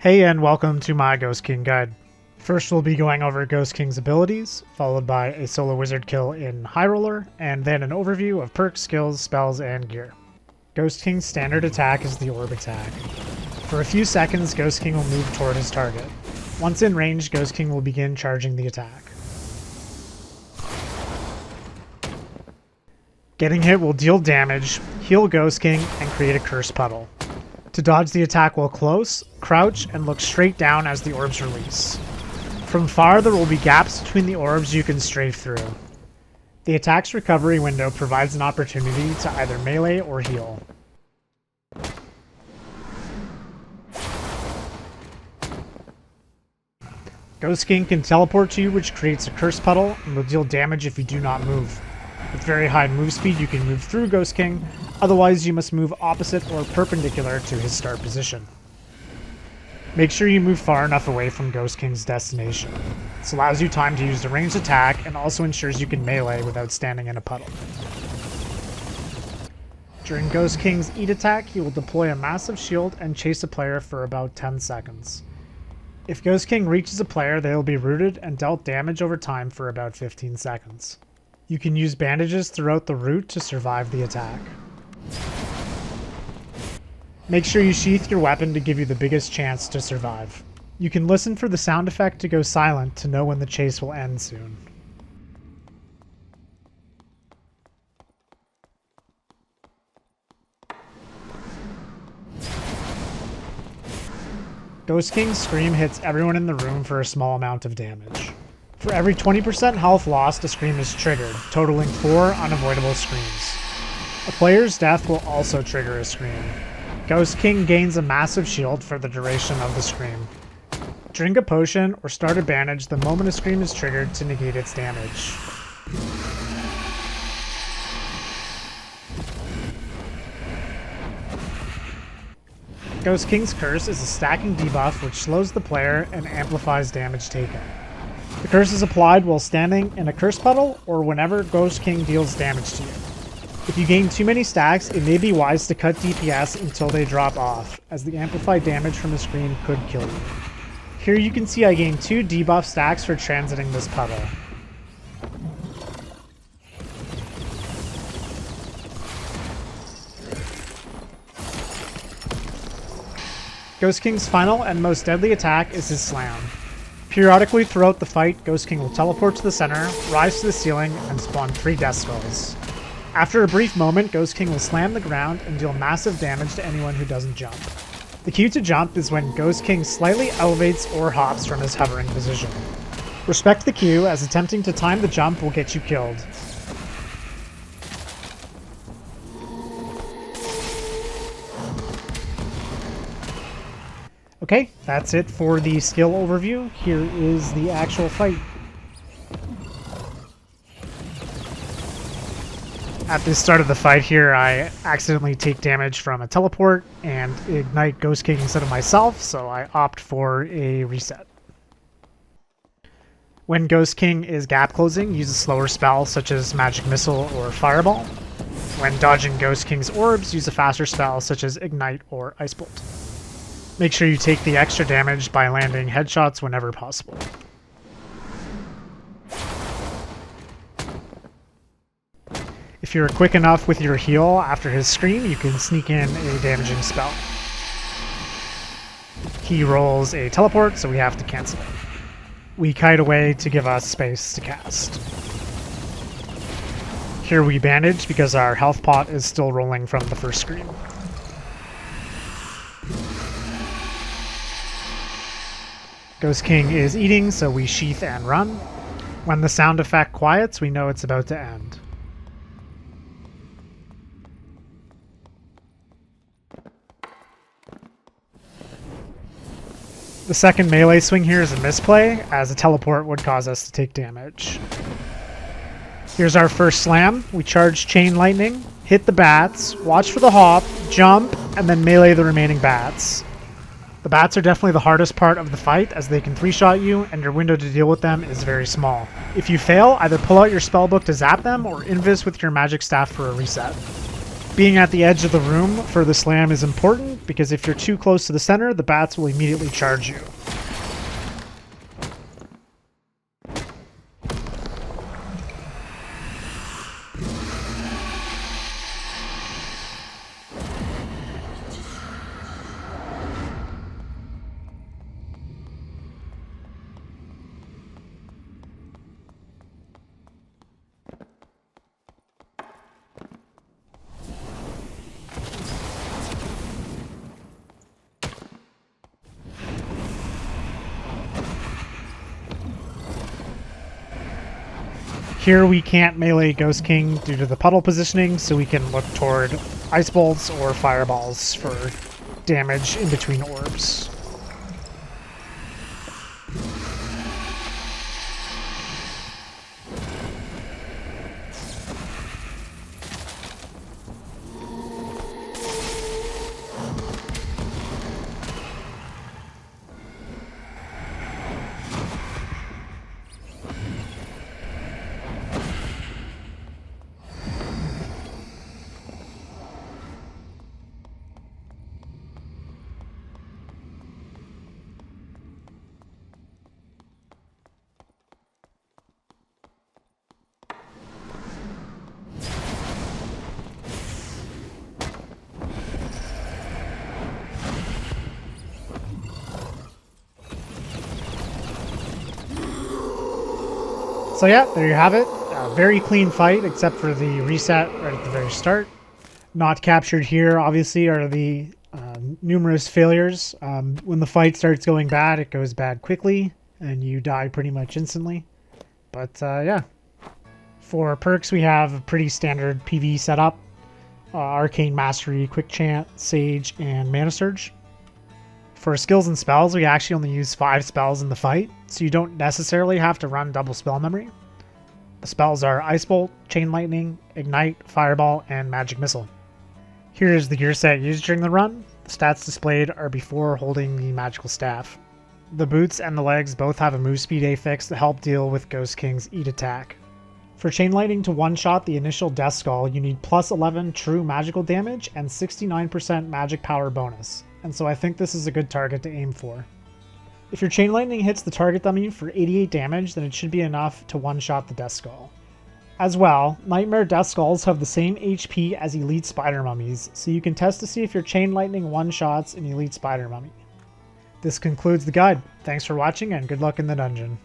Hey and welcome to my Ghost King guide. First we'll be going over Ghost King's abilities, followed by a solo wizard kill in High Roller, and then an overview of perks, skills, spells, and gear. Ghost King's standard attack is the Orb Attack. For a few seconds, Ghost King will move toward his target. Once in range, Ghost King will begin charging the attack. Getting hit will deal damage, heal Ghost King, and create a curse puddle. To dodge the attack while close, crouch and look straight down as the orbs release. From far, there will be gaps between the orbs you can strafe through. The attack's recovery window provides an opportunity to either melee or heal. Ghost King can teleport to you, which creates a curse puddle and will deal damage if you do not move. With very high move speed, you can move through Ghost King, otherwise you must move opposite or perpendicular to his start position. Make sure you move far enough away from Ghost King's destination. This allows you time to use the ranged attack and also ensures you can melee without standing in a puddle. During Ghost King's Eat attack, he will deploy a massive shield and chase a player for about 10 seconds. If Ghost King reaches a player, they will be rooted and dealt damage over time for about 15 seconds. You can use bandages throughout the route to survive the attack. Make sure you sheath your weapon to give you the biggest chance to survive. You can listen for the sound effect to go silent to know when the chase will end soon. Ghost King's Scream hits everyone in the room for a small amount of damage. For every 20% health lost, a scream is triggered, totaling 4 unavoidable screams. A player's death will also trigger a scream. Ghost King gains a massive shield for the duration of the scream. Drink a potion or start a bandage the moment a scream is triggered to negate its damage. Ghost King's Curse is a stacking debuff which slows the player and amplifies damage taken. The curse is applied while standing in a curse puddle or whenever Ghost King deals damage to you. If you gain too many stacks, it may be wise to cut DPS until they drop off, as the amplified damage from the scream could kill you. Here you can see I gained 2 debuff stacks for transiting this puddle. Ghost King's final and most deadly attack is his Slam. Periodically throughout the fight, Ghost King will teleport to the center, rise to the ceiling, and spawn 3 death skulls. After a brief moment, Ghost King will slam the ground and deal massive damage to anyone who doesn't jump. The cue to jump is when Ghost King slightly elevates or hops from his hovering position. Respect the cue, as attempting to time the jump will get you killed. Okay, that's it for the skill overview. Here is the actual fight. At the start of the fight here, I accidentally take damage from a teleport and ignite Ghost King instead of myself, so I opt for a reset. When Ghost King is gap closing, use a slower spell such as Magic Missile or Fireball. When dodging Ghost King's orbs, use a faster spell such as Ignite or Ice Bolt. Make sure you take the extra damage by landing headshots whenever possible. If you're quick enough with your heal after his scream, you can sneak in a damaging spell. He rolls a teleport, so we have to cancel it. We kite away to give us space to cast. Here we bandage because our health pot is still rolling from the first scream. Ghost King is eating, so we sheath and run. When the sound effect quiets, we know it's about to end. The second melee swing here is a misplay, as a teleport would cause us to take damage. Here's our first slam. We charge Chain Lightning, hit the bats, watch for the hop, jump, and then melee the remaining bats. The bats are definitely the hardest part of the fight, as they can 3-shot you, and your window to deal with them is very small. If you fail, either pull out your spellbook to zap them, or invis with your magic staff for a reset. Being at the edge of the room for the slam is important because if you're too close to the center, the bats will immediately charge you. Here we can't melee Ghost King due to the puddle positioning, so we can look toward Ice Bolts or Fireballs for damage in between orbs. So yeah, there you have it. A very clean fight, except for the reset right at the very start. Not captured here, obviously, are the numerous failures. When the fight starts going bad, it goes bad quickly, and you die pretty much instantly. But yeah. For perks, we have a pretty standard PV setup. Arcane Mastery, Quick Chant, Sage, and Mana Surge. For skills and spells, we actually only use 5 spells in the fight, so you don't necessarily have to run double spell memory. The spells are Ice Bolt, Chain Lightning, Ignite, Fireball, and Magic Missile. Here is the gear set used during the run. The stats displayed are before holding the magical staff. The boots and the legs both have a move speed affix to help deal with Ghost King's Eat attack. For Chain Lightning to one-shot the initial Death Skull, you need plus 11 true magical damage and 69% magic power bonus, and so I think this is a good target to aim for. If your Chain Lightning hits the target dummy for 88 damage, then it should be enough to one-shot the Death Skull. As well, Nightmare Death Skulls have the same HP as Elite Spider Mummies, so you can test to see if your Chain Lightning one-shots an Elite Spider Mummy. This concludes the guide. Thanks for watching and good luck in the dungeon.